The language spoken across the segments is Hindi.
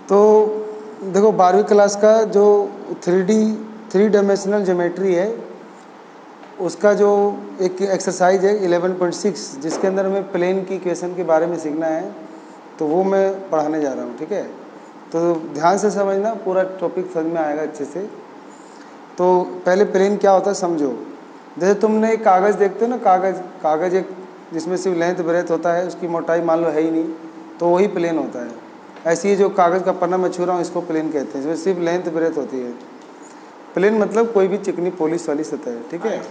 तो देखो 12वीं क्लास का जो 3 डायमेंशनल ज्योमेट्री है उसका जो एक एक्सरसाइज है 11.6 जिसके अंदर हमें प्लेन की इक्वेशन के बारे में सीखना है, तो वो मैं पढ़ाने जा रहा हूँ। ठीक है, तो ध्यान से समझना, पूरा टॉपिक समझ में आएगा अच्छे से। तो पहले प्लेन क्या होता है समझो। जैसे तुमने एक कागज़ देखते हो ना, कागज़ एक जिसमें सिर्फ लेंथ ब्रेथ होता है, उसकी मोटाई मान लो है ही नहीं, तो वही प्लेन होता है। ऐसे ही जो कागज़ का पन्ना मैं छू रहा हूँ इसको प्लेन कहते हैं, जिसमें सिर्फ लेंथ ब्रेथ होती है। प्लेन मतलब कोई भी चिकनी पॉलिश वाली सतह है। ठीक है,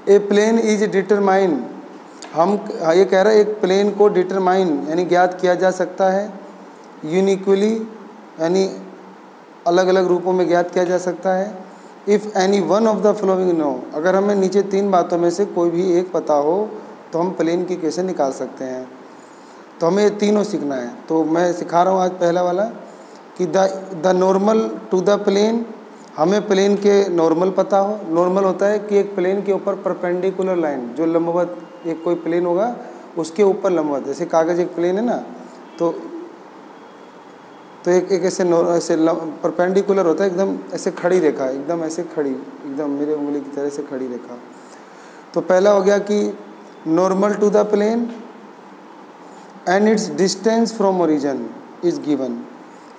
ए प्लेन इज डिटरमाइन, हम ये कह रहे हैं एक प्लेन को डिटरमाइन यानी ज्ञात किया जा सकता है, यूनिक्वली यानी अलग अलग रूपों में ज्ञात किया जा सकता है। If any one of the following no, अगर हमें नीचे 3 बातों में से कोई भी एक पता हो तो हम प्लेन की इक्वेशन निकाल सकते हैं। तो हमें ये तीनों सीखना है। तो मैं सिखा रहा हूँ आज पहला वाला कि the normal to the plane, हमें प्लेन के नॉर्मल पता हो। नॉर्मल होता है कि एक प्लेन के ऊपर परपेंडिकुलर लाइन, जो लंबवत, एक कोई प्लेन होगा उसके ऊपर लंबवत, जैसे कागज़ एक प्लेन है ना, तो एक ऐसे परपेंडिकुलर होता है, एकदम ऐसे खड़ी रेखा, एकदम ऐसे खड़ी, एकदम मेरे उंगली की तरह से खड़ी रेखा। तो पहला हो गया कि normal to the plane and its distance from origin is given,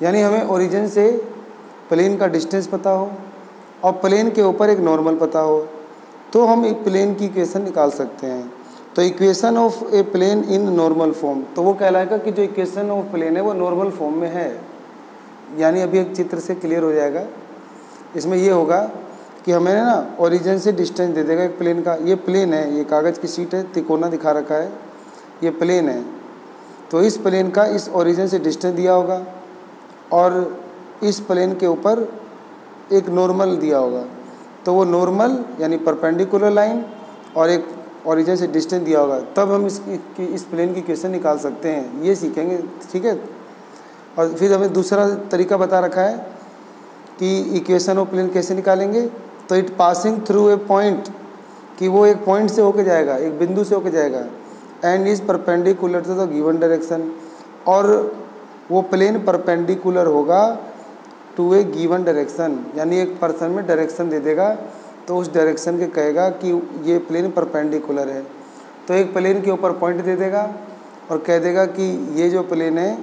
यानी हमें ओरिजिन से प्लेन का डिस्टेंस पता हो और प्लेन के ऊपर एक नॉर्मल पता हो, तो हम एक प्लेन की इक्वेशन निकाल सकते हैं। तो equation of a plane in normal form, तो वो कहलाएगा कि जो इक्वेशन ऑफ प्लेन है वो नॉर्मल फॉर्म में है। यानी अभी एक चित्र से क्लियर हो जाएगा। इसमें ये होगा कि हमें ना ओरिजिन से डिस्टेंस दे देगा एक प्लेन का। ये प्लेन है, ये कागज़ की शीट है, तिकोना दिखा रखा है, ये प्लेन है। तो इस प्लेन का इस ओरिजिन से डिस्टेंस दिया होगा और इस प्लेन के ऊपर एक नॉर्मल दिया होगा। तो वो नॉर्मल यानी परपेंडिकुलर लाइन और एक ओरिजिन से डिस्टेंस दिया होगा, तब हम इस प्लेन की इक्वेशन निकाल सकते हैं। ये सीखेंगे। ठीक है, और फिर हमें दूसरा तरीका बता रखा है कि इक्वेशन ऑफ प्लेन कैसे निकालेंगे। तो it passing through a point, कि वो एक पॉइंट से होके जाएगा, एक बिंदु से होके जाएगा, and is perpendicular to the given direction, और वो प्लेन परपेंडिकुलर होगा टू ए गिवन डायरेक्शन, यानी एक पर्सन में डायरेक्शन दे देगा, तो उस डायरेक्शन के कहेगा कि ये प्लेन परपेंडिकुलर है। तो एक प्लेन के ऊपर पॉइंट दे देगा और कह देगा कि ये जो प्लेन है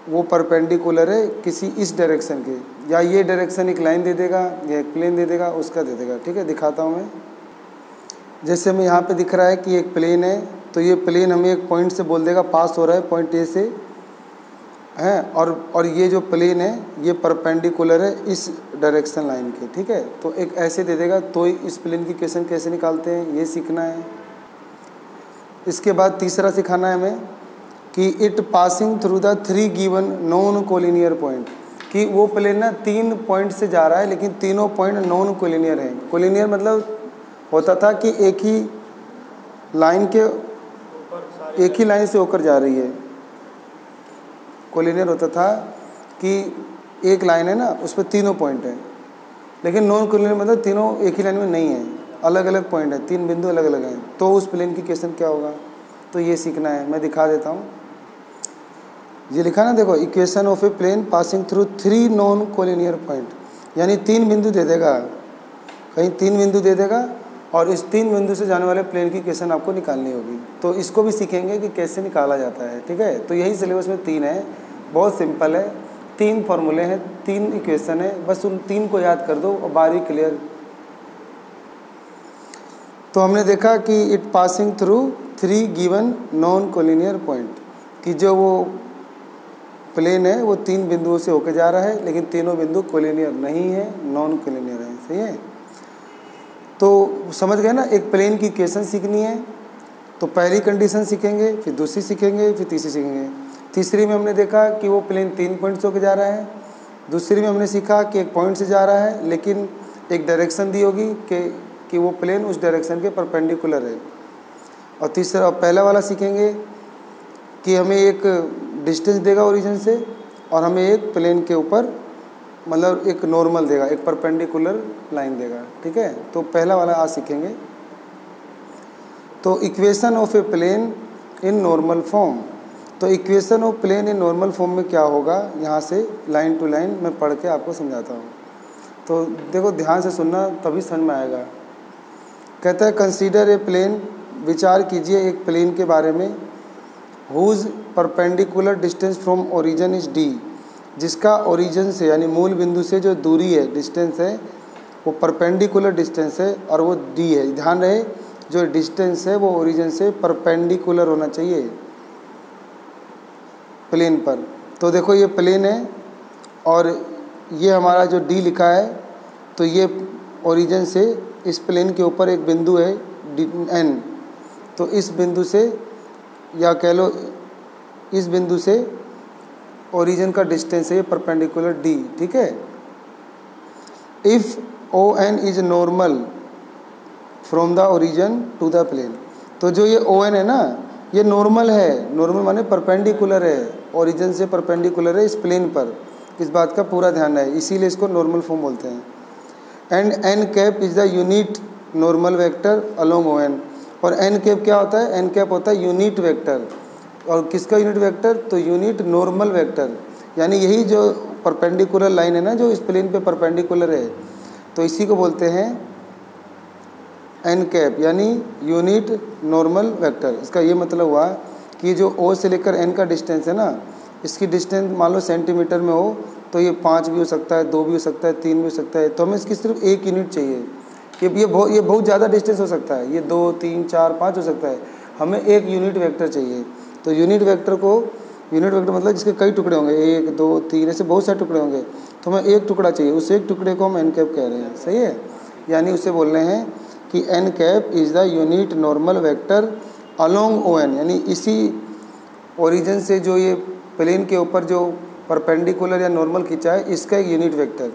वो परपेंडिकुलर है किसी इस डायरेक्शन के, या ये डायरेक्शन एक लाइन दे देगा या एक प्लेन दे देगा, उसका दे देगा। ठीक है, दिखाता हूँ मैं। जैसे हमें यहाँ पे दिख रहा है कि एक प्लेन है, तो ये प्लेन हमें एक पॉइंट से बोल देगा पास हो रहा है पॉइंट ए से है, और ये जो प्लेन है ये परपेंडिकुलर है इस डायरेक्शन लाइन के। ठीक है, तो एक ऐसे दे देगा। तो इस प्लेन की इक्वेशन कैसे निकालते हैं ये सीखना है। इसके बाद तीसरा सिखाना है हमें कि it passing through the 3 given non collinear point, कि वो प्लेन ना 3 पॉइंट से जा रहा है लेकिन तीनों पॉइंट नॉन कोलिनियर हैं। कोलिनियर मतलब होता था कि एक ही लाइन से होकर जा रही है। कोलिनियर होता था कि एक लाइन है ना, उस पर तीनों पॉइंट हैं, लेकिन नॉन कोलिनियर मतलब तीनों एक ही लाइन में नहीं है, अलग अलग पॉइंट है, 3 बिंदु अलग अलग हैं। तो उस प्लेन की इक्वेशन क्या होगा, तो ये सीखना है। मैं दिखा देता हूँ। ये लिखा ना, देखो, equation of a plane passing through 3 non collinear point, यानी 3 बिंदु दे देगा, कहीं 3 बिंदु दे देगा और इस 3 बिंदु से जाने वाले प्लेन की इक्वेशन आपको निकालनी होगी। तो इसको भी सीखेंगे कि कैसे निकाला जाता है। ठीक है, तो यही सिलेबस में 3 है, बहुत सिंपल है। 3 फॉर्मूले हैं, 3 इक्वेशन है, बस उन 3 को याद कर दो और बारी क्लियर। तो हमने देखा कि it passing through 3 given non collinear point, कि जो वो प्लेन है वो 3 बिंदुओं से होकर जा रहा है, लेकिन तीनों बिंदु कोलिनियर नहीं है, नॉन कोलिनियर है। सही है, तो समझ गए ना। एक प्लेन की इक्वेशन सीखनी है तो पहली कंडीशन सीखेंगे, फिर दूसरी सीखेंगे, फिर तीसरी सीखेंगे। तीसरी में हमने देखा कि वो प्लेन 3 पॉइंट से होकर जा रहा है। दूसरी में हमने सीखा कि एक पॉइंट से जा रहा है लेकिन एक डायरेक्शन दी होगी कि वो प्लेन उस डायरेक्शन के परपेंडिकुलर है। और तीसरा, पहला वाला सीखेंगे कि हमें एक डिस्टेंस देगा ओरिजिन से और हमें एक प्लेन के ऊपर मतलब एक नॉर्मल देगा, एक परपेंडिकुलर लाइन देगा। ठीक है, तो पहला वाला आज सीखेंगे। तो equation of a plane in normal form, तो equation of plane in normal form में क्या होगा, यहाँ से लाइन टू लाइन मैं पढ़ के आपको समझाता हूँ। तो देखो ध्यान से सुनना तभी समझ में आएगा। कहता है कंसीडर ए प्लेन, विचार कीजिए एक प्लेन के बारे में, whose perpendicular distance from origin is D, जिसका ओरिजिन से यानी मूल बिंदु से जो दूरी है, डिस्टेंस है, वो परपेंडिकुलर डिस्टेंस है और वो डी है। ध्यान रहे जो डिस्टेंस है वो ओरिजिन से परपेंडिकुलर होना चाहिए प्लेन पर। तो देखो ये प्लेन है और ये हमारा जो डी लिखा है, तो ये ओरिजिन से इस प्लेन के ऊपर एक बिंदु है एन, तो इस बिंदु से या कह लो इस बिंदु से ओरिजिन का डिस्टेंस है ये परपेंडिकुलर डी, ठीक है। If O N is normal from the origin to the plane, तो जो ये ओ एन है ना ये नॉर्मल है, नॉर्मल माने परपेंडिकुलर है, ओरिजिन से परपेंडिकुलर है इस प्लेन पर, इस बात का पूरा ध्यान है, इसीलिए इसको नॉर्मल फॉर्म बोलते हैं। And N cap is the unit normal vector along O N, और एन कैप क्या होता है, एन कैप होता है यूनिट वेक्टर, और किसका यूनिट वेक्टर, तो यूनिट नॉर्मल वेक्टर, यानी यही जो परपेंडिकुलर लाइन है ना जो इस प्लेन पे परपेंडिकुलर है, तो इसी को बोलते हैं एन कैप यानी यूनिट नॉर्मल वेक्टर। इसका ये मतलब हुआ कि जो ओ से लेकर एन का डिस्टेंस है ना, इसकी डिस्टेंस मान लो सेंटीमीटर में हो तो ये 5 भी हो सकता है, 2 भी हो सकता है, 3 भी हो सकता है, तो हमें इसकी सिर्फ एक यूनिट चाहिए। ये बहुत ज़्यादा डिस्टेंस हो सकता है, ये 2, 3, 4, 5 हो सकता है, हमें एक यूनिट वेक्टर चाहिए। तो यूनिट वेक्टर मतलब जिसके कई टुकड़े होंगे, 1, 2, 3 ऐसे बहुत सारे टुकड़े होंगे, तो हमें एक टुकड़ा चाहिए, उस एक टुकड़े को हम एन कैप कह रहे हैं, सही है। यानी उसे बोल रहे हैं कि N cap is the unit normal vector along O N, यानी इसी ओरिजिन से जो ये प्लेन के ऊपर जो परपेंडिकुलर या नॉर्मल खींचा है इसका एक यूनिट वेक्टर।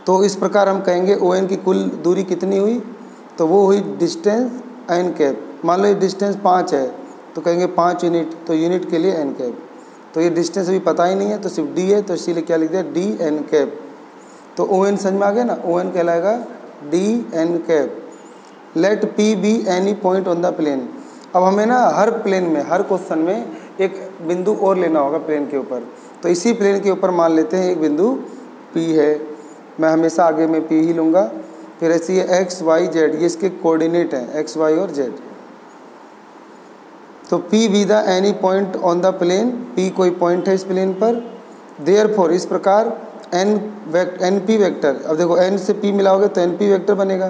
तो इस प्रकार हम कहेंगे ओ एन की कुल दूरी कितनी हुई, तो वो हुई डिस्टेंस एन कैप। मान लो ये डिस्टेंस 5 है तो कहेंगे 5 यूनिट, तो यूनिट के लिए एन कैप। तो ये डिस्टेंस अभी पता ही नहीं है तो सिर्फ डी है, तो इसीलिए क्या लिख दिया, डी एन कैप। तो ओ एन समझ में आ गया ना, ओ एन कहलाएगा D N cap. Let P be any point on the plane. अब हमें ना हर प्लेन में, हर क्वेश्चन में एक बिंदु और लेना होगा प्लेन के ऊपर, तो इसी प्लेन के ऊपर मान लेते हैं एक बिंदु पी है, मैं हमेशा आगे में पी ही लूँगा। फिर ऐसी ये एक्स वाई जेड, ये इसके कोऑर्डिनेट हैं एक्स वाई और जेड। तो P be the any point on the plane, P कोई पॉइंट है इस प्लेन पर। देयरफॉर इस प्रकार एन पी वेक्टर, अब देखो एन से पी मिलाओगे तो एन पी वेक्टर बनेगा,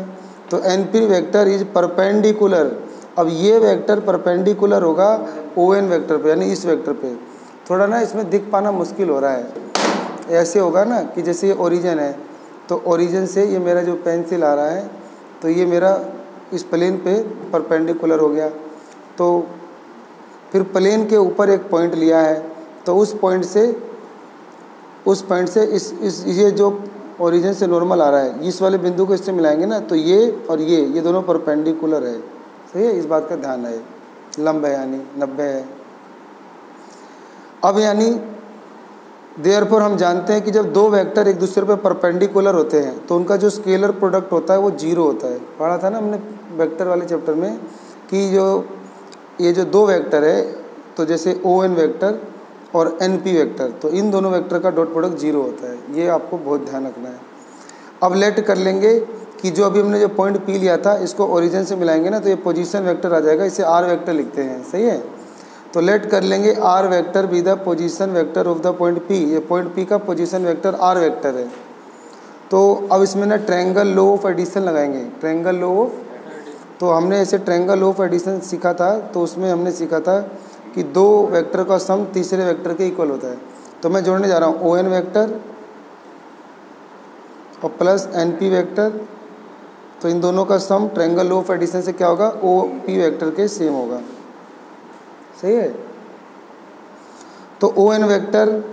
तो N P vector is perpendicular. अब ये वेक्टर परपेंडिकुलर होगा ओ एन वेक्टर पे, यानी इस वेक्टर पे। थोड़ा ना इसमें दिख पाना मुश्किल हो रहा है, ऐसे होगा ना कि जैसे ये ओरिजिन है, तो ओरिजिन से ये मेरा जो पेंसिल आ रहा है तो ये मेरा इस प्लेन पे परपेंडिकुलर हो गया। तो फिर प्लेन के ऊपर एक पॉइंट लिया है, तो उस पॉइंट से इस ये जो ओरिजिन से नॉर्मल आ रहा है, इस वाले बिंदु को इससे मिलाएंगे ना, तो ये और ये दोनों परपेंडिकुलर है, सही है। इस बात का ध्यान है, लंब है यानी 90 है। अब यानी देयरफॉर हम जानते हैं कि जब दो वेक्टर एक दूसरे पर परपेंडिकुलर होते हैं तो उनका जो स्केलर प्रोडक्ट होता है वो 0 होता है। पढ़ा था ना हमने वेक्टर वाले चैप्टर में कि ये जो दो वेक्टर है, तो जैसे ओ एन वेक्टर और एन पी वेक्टर, तो इन दोनों वेक्टर का डॉट प्रोडक्ट 0 होता है, ये आपको बहुत ध्यान रखना है। अब लेट कर लेंगे कि जो अभी हमने जो पॉइंट पी लिया था इसको ओरिजिन से मिलाएंगे ना, तो ये पोजीशन वेक्टर आ जाएगा, इसे आर वेक्टर लिखते हैं, सही है। तो लेट कर लेंगे R vector be the position vector of the point P, ये पॉइंट पी का पोजीशन वेक्टर आर वेक्टर है। तो अब इसमें ना ट्रायंगल लॉ ऑफ एडिशन लगाएंगे, ट्रायंगल लॉ ऑफ, तो हमने ऐसे ट्रायंगल लॉ ऑफ एडिशन सीखा था, तो उसमें हमने सीखा था कि दो वेक्टर का सम तीसरे वेक्टर के इक्वल होता है। तो मैं जोड़ने जा रहा हूँ ओ एन वेक्टर और प्लस एन पी वेक्टर, तो इन दोनों का सम ट्रायंगल लॉ ऑफ एडिशन से क्या होगा, ओ पी वेक्टर के सेम होगा, सही है। तो ओ एन वेक्टर,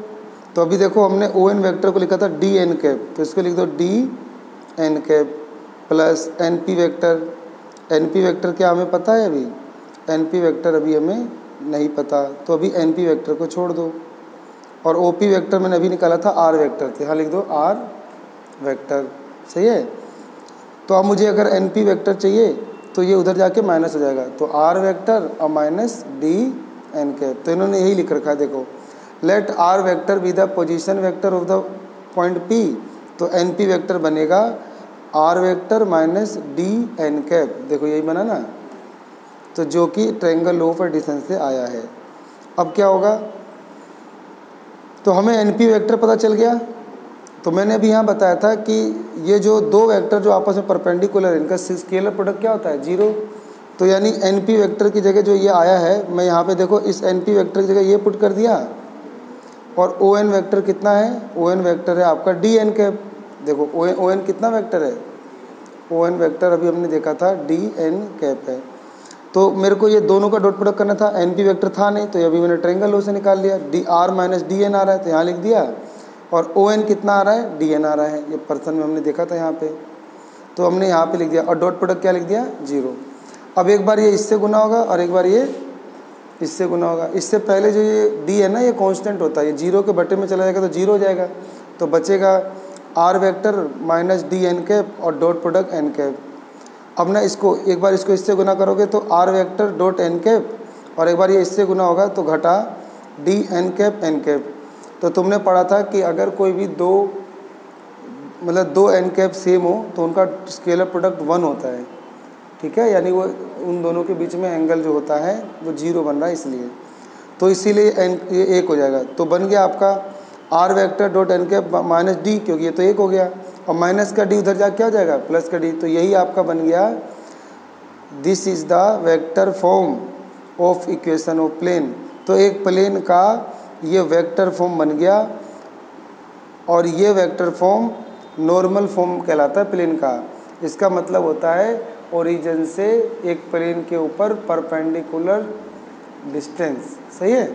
तो अभी देखो हमने ओ एन वेक्टर को लिखा था डी एन कैप, तो इसको लिख दो D N cap plus N P vector. N P vector क्या हमें पता है अभी, एन पी वेक्टर अभी हमें नहीं पता, तो अभी एन पी वेक्टर को छोड़ दो। और ओ पी वेक्टर मैंने अभी निकाला था आर वेक्टर थे, हाँ लिख दो आर वेक्टर, सही है। तो अब मुझे अगर एन पी वेक्टर चाहिए तो ये उधर जाके माइनस हो जाएगा, तो आर वेक्टर और माइनस डी एन कैप। तो इन्होंने यही लिख रखा है, देखो let R vector be the position vector of the point P, तो एन पी वेक्टर बनेगा R vector minus D N cap, देखो यही बना ना, तो जो कि ट्रायंगल लॉ ऑफ एडिशन से आया है। अब क्या होगा, तो हमें एन पी वेक्टर पता चल गया। तो मैंने अभी यहाँ बताया था कि ये जो दो वेक्टर जो आपस में परपेंडिकुलर है, इनका स्केलर प्रोडक्ट क्या होता है, जीरो। तो यानी एन पी वेक्टर की जगह जो ये आया है, मैं यहाँ पे देखो इस एन पी वेक्टर की जगह ये पुट कर दिया, और ओ एन वेक्टर कितना है, ओ एन वेक्टर है आपका डी एन कैप। देखो ओ एन कितना वेक्टर है, ओ एन वेक्टर अभी हमने देखा था डी एन कैप है। तो मेरे को ये दोनों का डॉट प्रोडक्ट करना था, एन पी वेक्टर था नहीं, तो अभी मैंने ट्रायंगल लॉ से निकाल लिया, D R minus D N आ रहा है तो यहाँ लिख दिया, और ओ एन कितना आ रहा है, डी एन आ रहा है, ये पर्सन में हमने देखा था यहाँ पे, तो हमने यहाँ पे लिख दिया, और डॉट प्रोडक्ट क्या लिख दिया, जीरो। अब एक बार ये इससे गुना होगा और एक बार ये इससे गुना होगा। इससे पहले जो ये डी है ना, ये कांस्टेंट होता है, ये जीरो के बटे में चला जाएगा तो जीरो हो जाएगा, तो बचेगा R vector minus D N cap और डॉट प्रोडक्ट एन कैप। अब ना इसको एक बार इसको इससे गुना करोगे तो R vector dot N cap, और एक बार ये इससे गुना होगा तो घटा D N cap N cap. तो तुमने पढ़ा था कि अगर कोई भी दो मतलब दो एन कैप सेम हो तो उनका स्केलर प्रोडक्ट 1 होता है, ठीक है, यानी वो उन दोनों के बीच में एंगल जो होता है वो जीरो बन रहा है इसलिए, तो इसीलिए एन ये एक हो जाएगा। तो बन गया आपका R vector dot N cap minus D, क्योंकि ये तो एक हो गया, और माइनस का डी उधर जा क्या हो जाएगा, प्लस का डी। तो यही आपका बन गया, this is the vector form of equation of plane. तो एक प्लेन का ये वेक्टर फॉर्म बन गया, और ये वेक्टर फॉर्म नॉर्मल फॉर्म कहलाता है प्लेन का। इसका मतलब होता है ओरिजिन से एक प्लेन के ऊपर परपेंडिकुलर डिस्टेंस, सही है।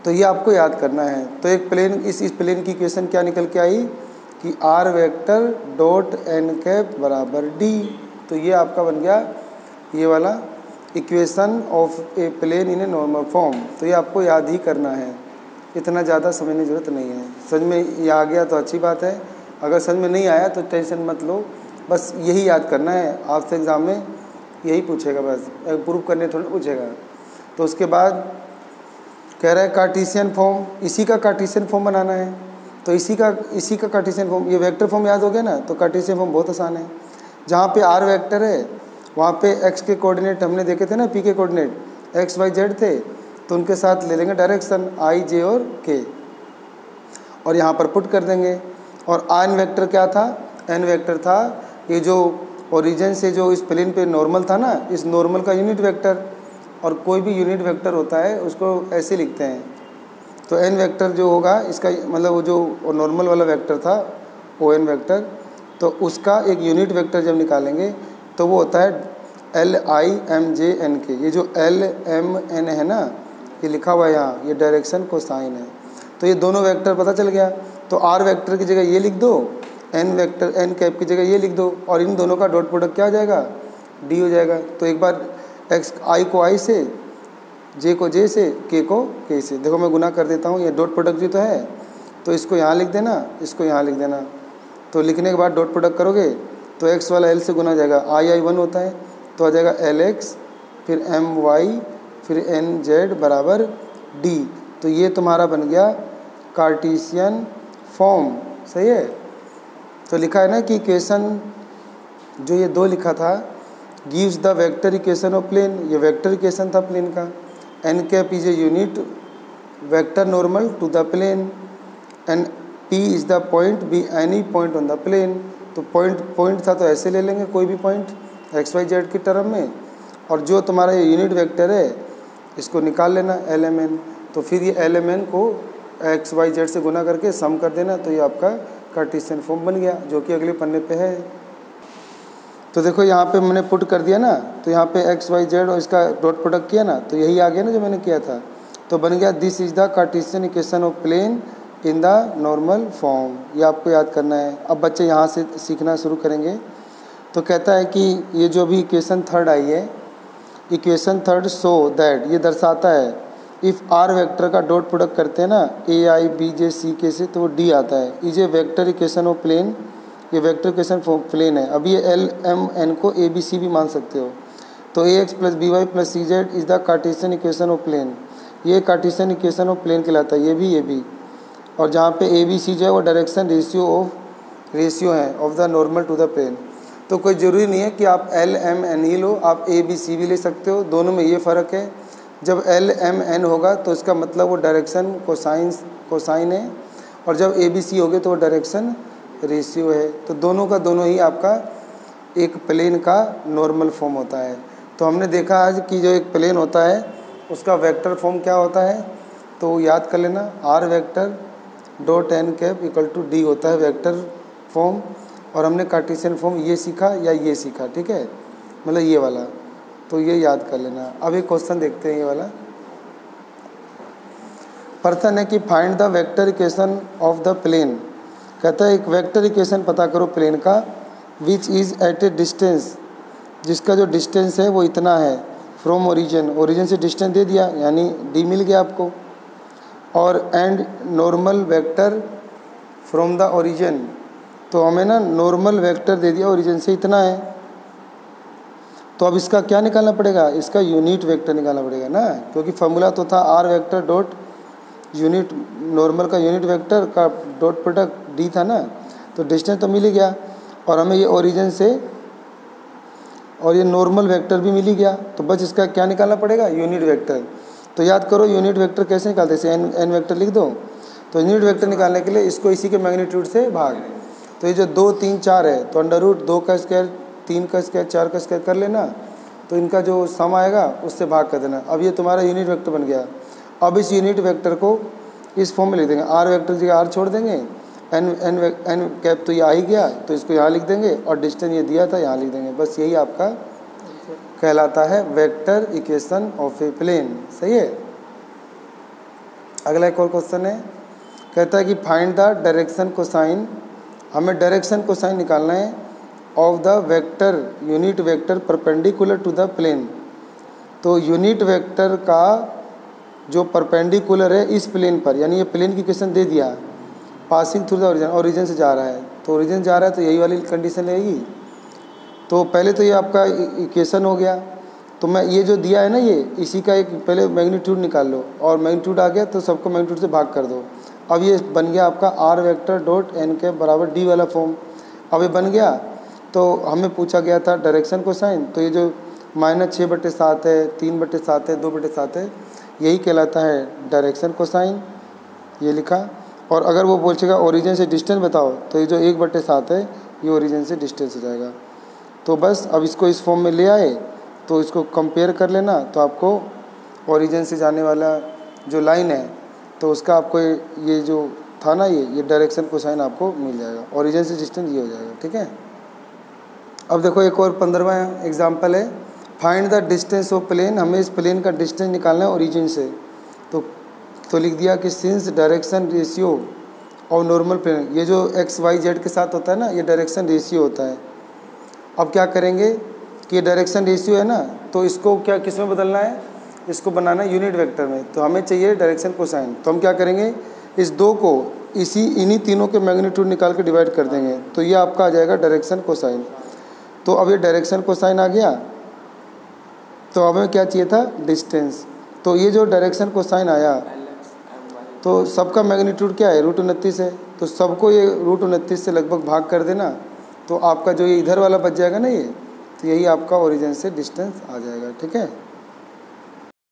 तो ये आपको याद करना है। तो एक प्लेन इस प्लेन की इक्वेशन क्या निकल के आई कि R vector dot N cap बराबर डी। तो ये आपका बन गया ये वाला equation of a plane in a normal form. तो ये आपको याद ही करना है, इतना ज़्यादा समझने की ज़रूरत नहीं है। समझ में ये आ गया तो अच्छी बात है, अगर समझ में नहीं आया तो टेंशन मत लो, बस यही याद करना है। आपसे एग्ज़ाम में यही पूछेगा, बस प्रूव करने थोड़ा पूछेगा। तो उसके बाद कह रहा है कार्टेशियन फॉर्म, इसी का कार्टेशियन फॉर्म बनाना है। तो इसी का कार्टेशियन फॉर्म, ये वेक्टर फॉर्म याद हो गया ना, तो कार्टेशियन फॉर्म बहुत आसान है। जहाँ पे आर वेक्टर है वहाँ पे एक्स के कोऑर्डिनेट हमने देखे थे ना, पी के कोऑर्डिनेट एक्स वाई जेड थे, तो उनके साथ ले लेंगे डायरेक्शन आई जे और के, और यहाँ पर पुट कर देंगे। और एन वेक्टर क्या था, एन वेक्टर था ये जो ओरिजिन से जो इस प्लेन पे नॉर्मल था ना, इस नॉर्मल का यूनिट वेक्टर, और कोई भी यूनिट वेक्टर होता है उसको ऐसे लिखते हैं। तो एन वेक्टर जो होगा इसका मतलब वो जो नॉर्मल वाला वेक्टर था ओ एन वेक्टर, तो उसका एक यूनिट वेक्टर जब निकालेंगे तो वो होता है L I M J N K. ये जो एल एम एन है ना, ये लिखा हुआ है यहाँ, ये डायरेक्शन को साइन है। तो ये दोनों वेक्टर पता चल गया। तो आर वेक्टर की जगह ये लिख दो, एन वेक्टर एन कैप की जगह ये लिख दो, और इन दोनों का डॉट प्रोडक्ट क्या हो जाएगा, डी हो जाएगा। तो एक बार एक्स आई को आई से, जे को जे से, के को के से, देखो मैं गुना कर देता हूँ, ये डॉट प्रोडक्ट भी तो है, तो इसको यहाँ लिख देना, इसको यहाँ लिख देना। तो लिखने के बाद डॉट प्रोडक्ट करोगे तो एक्स वाला एल से गुना हो जाएगा, आई आई 1 होता है, तो आ जाएगा एल एक्स फिर एम वाई फिर एन जेड बराबर डी। तो ये तुम्हारा बन गया कार्टेशियन फॉर्म, सही है। तो लिखा है ना कि इक्वेशन जो ये दो लिखा था, gives the vector equation of plane, ये वेक्टर इक्वेशन था प्लेन का। N cap is a unit vector normal to the plane, and P is the point be any point on the plane. तो पॉइंट था तो ऐसे ले लेंगे कोई भी पॉइंट एक्स वाई जेड की टर्म में, और जो तुम्हारा ये यूनिट वेक्टर है इसको निकाल लेना एल एम एन। तो फिर ये एल एम एन को एक्स वाई जेड से गुना करके सम कर देना, तो ये आपका कार्टेशियन फॉर्म बन गया, जो कि अगले पन्ने पे है। तो देखो यहाँ पे मैंने पुट कर दिया ना, तो यहाँ पे एक्स वाई जेड और इसका डॉट प्रोडक्ट किया ना, तो यही आ गया ना जो मैंने किया था। तो बन गया this is the Cartesian equation of plane in the normal form. ये आपको याद करना है। अब बच्चे यहाँ से सीखना शुरू करेंगे। तो कहता है कि ये जो भी इक्वेशन थर्ड आई है, इक्वेशन थर्ड शो दैट, ये दर्शाता है इफ़ आर वेक्टर का डॉट प्रोडक्ट करते हैं ना ए आई बी जे सी के से, तो वो डी आता है। Is a vector equation of plane, ये वेक्टर इक्वेशन प्लेन है। अब ये एल एम एन को ए बी सी भी मान सकते हो। तो ax plus B Y plus C Z is the Cartesian equation of plane. ये कार्टेशियन इक्वेशन ऑफ प्लेन कहलाता है, ये भी। और जहाँ पे ए बी सी जो है वो डायरेक्शन रेशियो है of the normal to the plane. तो कोई ज़रूरी नहीं है कि आप एल एम एन ही लो, आप ए बी सी भी ले सकते हो। दोनों में ये फ़र्क है, जब एल एम एन होगा तो इसका मतलब वो डायरेक्शन कोसाइन है, और जब ए बी सी हो गए तो वो डायरेक्शन रेशियो है। तो दोनों का दोनों ही आपका एक प्लेन का नॉर्मल फॉर्म होता है। तो हमने देखा आज कि जो एक प्लेन होता है उसका वेक्टर फॉर्म क्या होता है, तो याद कर लेना, R vector dot N cap equal to D होता है वेक्टर फॉर्म। और हमने कार्टेशियन फॉर्म ये सीखा या ये सीखा, ठीक है, मतलब ये वाला, तो ये याद कर लेना। अब एक क्वेश्चन देखते हैं, ये वाला प्रश्न है कि find the vector equation of the plane. कहता है एक वेक्टर इक्वेशन पता करो प्लेन का, which is at a distance, जिसका जो डिस्टेंस है वो इतना है, फ्रॉम ओरिजिन से डिस्टेंस दे दिया यानी डी मिल गया आपको, और and normal vector from the origin, तो हमें ना नॉर्मल वेक्टर दे दिया ओरिजिन से इतना है। तो अब इसका क्या निकालना पड़ेगा, इसका यूनिट वेक्टर निकालना पड़ेगा ना, क्योंकि फॉर्मूला तो था R vector dot unit normal का यूनिट वेक्टर का डॉट प्रोडक्ट डी था ना, तो डिस्टेंस तो मिल ही गया, और हमें ये ओरिजिन से और ये नॉर्मल वेक्टर भी मिल ही गया। तो बस इसका क्या निकालना पड़ेगा, यूनिट वेक्टर। तो याद करो यूनिट वेक्टर कैसे निकालते हैं, एन वेक्टर लिख दो। तो यूनिट वेक्टर निकालने के लिए इसको इसी के मैग्नीट्यूड से भाग, तो ये जो 2 3 4 है तो अंडर रूट 2 का स्क्वायर 3 का स्क्वायर 4 का स्क्वायर कर लेना, तो इनका जो सम आएगा उससे भाग कर देना। अब ये तुम्हारा यूनिट वेक्टर बन गया। अब इस यूनिट वेक्टर को इस फॉर्म में लिख देंगे, आर वेक्टर जगह आर छोड़ देंगे, एन कैप तो ये आ ही गया तो इसको यहाँ लिख देंगे, और डिस्टेंस ये दिया था यहाँ लिख देंगे। बस यही आपका कहलाता है vector equation of a plane. सही है। अगला एक और क्वेश्चन है, कहता है कि फाइंड द डायरेक्शन कोसाइन। हमें डायरेक्शन कोसाइन निकालना है of the vector unit vector perpendicular to the plane. तो यूनिट वेक्टर का जो परपेंडिकुलर है इस प्लेन पर, यानी ये प्लेन की इक्वेशन दे दिया, पासिंग थ्रू द ओरिजिन से जा रहा है, तो ओरिजिन जा रहा है तो यही वाली कंडीशन रहेगी। तो पहले तो ये आपका इक्वेशन हो गया, तो मैं ये जो दिया है ना ये इसी का एक पहले मैग्नीट्यूड निकाल लो, और मैग्नीट्यूड आ गया तो सबको मैग्नीट्यूड से भाग कर दो। अब ये बन गया आपका R vector dot N cap बराबर डी वाला फॉर्म। अब ये बन गया, तो हमें पूछा गया था डायरेक्शन कोसाइन, तो ये जो -6/7 है, 3/7 है, 2/7 है, यही कहलाता है डायरेक्शन कोसाइन, ये लिखा। और अगर वो पूछेगा ओरिजिन से डिस्टेंस बताओ, तो ये जो 1/7 है ये ओरिजिन से डिस्टेंस हो जाएगा। तो बस अब इसको इस फॉर्म में ले आए, तो इसको कंपेयर कर लेना, तो आपको ओरिजिन से जाने वाला जो लाइन है तो उसका आपको ये जो था ना ये डायरेक्शन कोसाइन आपको मिल जाएगा, ओरिजिन से डिस्टेंस ये हो जाएगा। ठीक है। अब देखो एक और 15वां एग्जाम्पल है, find the distance of plane. हमें इस प्लेन का डिस्टेंस निकालना है ओरिजिन से, तो लिख दिया कि सिंस डायरेक्शन रेशियो और नॉर्मल प्लेन, ये जो एक्स वाई जेड के साथ होता है ना, ये डायरेक्शन रेशियो होता है। अब क्या करेंगे कि डायरेक्शन रेशियो है ना, तो इसको क्या किस में बदलना है, इसको बनाना है यूनिट वेक्टर में। तो हमें चाहिए डायरेक्शन कोसाइन, तो हम क्या करेंगे, इस 2 को इन्हीं तीनों के मैग्नीट्यूड निकाल के डिवाइड कर देंगे, तो ये आपका आ जाएगा डायरेक्शन कोसाइन। तो अब ये डायरेक्शन कोसाइन आ गया, तो हमें क्या चाहिए था, डिस्टेंस। तो ये जो डायरेक्शन कोसाइन आया, तो सबका मैग्नीट्यूड क्या है, √29 है, तो सबको ये √29 से लगभग भाग कर देना, तो आपका जो ये इधर वाला बच जाएगा ना ये, तो यही आपका ओरिजिन से डिस्टेंस आ जाएगा। ठीक है।